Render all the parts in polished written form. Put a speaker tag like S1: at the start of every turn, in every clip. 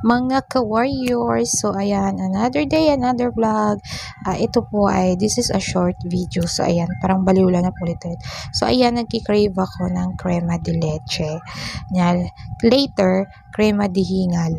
S1: Mga ka-warriors. So, ayan, another day, another vlog. Ito po ay, this is a short video. So, ayan, parang baliw lang na po ulit. So, ayan, nagkikrave ako ng crema de leche. Later, crema de hingal.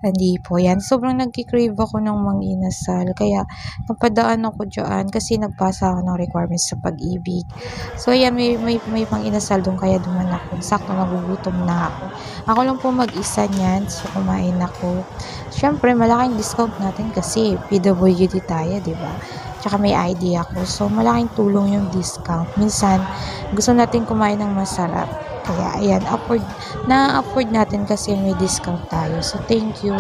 S1: Hindi po yan. Sobrang nagkikrave ako ng mang-inasal. Kaya, napadaan ako dyan kasi nagpasa ako ng requirements sa pag-ibig. So, ayan, may mang-inasal doon kaya duman ako. Sakto, nagugutom na ako. Ako lang po mag-isa niyan. So, kumain ako. Siyempre, malaking discount natin kasi PWD tayo, di ba? Tsaka may ID ako. So, malaking tulong yung discount. Minsan, gusto natin kumain ng masarap. Kaya, ayan, na-afford natin kasi may discount tayo. So, thank you.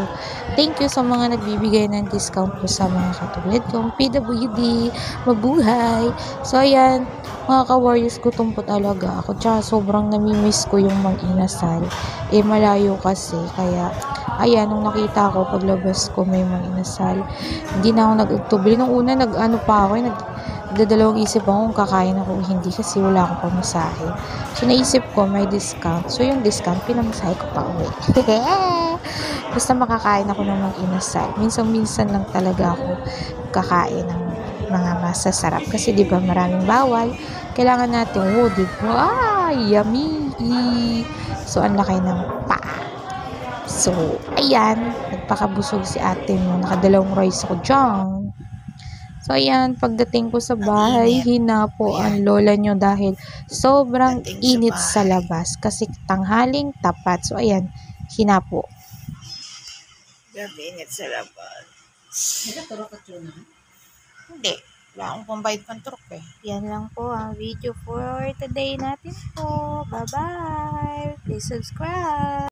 S1: Thank you sa mga nagbibigay ng discount po sa mga katulad kong PWD. Mabuhay! So, ayan, mga ka-warriors, gutom po talaga ako. Tsaka, sobrang namimiss ko yung mag-inasal. Malayo kasi. Kaya, ayan, nung nakita ko, paglabas ko may mag-inasal, hindi na ako nag-tubili. Nung una, nagdadalawang isip ako kung kakain ako o hindi kasi wala akong pamasahe. So, naisip ko may discount. So, yung discount, pinamasahe ko pa uwi. Basta makakain ako ng mag-inasal. Minsan-minsan lang talaga ako kakain ng mga masasarap. Kasi, di ba, maraming bawal. Kailangan natin, di ba? Yummy! So, ang laki ng paa. So, ayan. Nagpakabusog si ate mo. Nakadalawang rice ako dyan. So, ayan, pagdating ko sa bahay, hinapo ang lola nyo dahil sobrang init sa labas. Kasi tanghaling tapat. So, ayan, hinapo.
S2: Grabe, init sa labas.
S3: Nagkaturo ka na?
S2: Hindi. Wala akong pambayad pang turok eh.
S1: Yan lang po ang video for today natin po. Bye-bye! Please subscribe!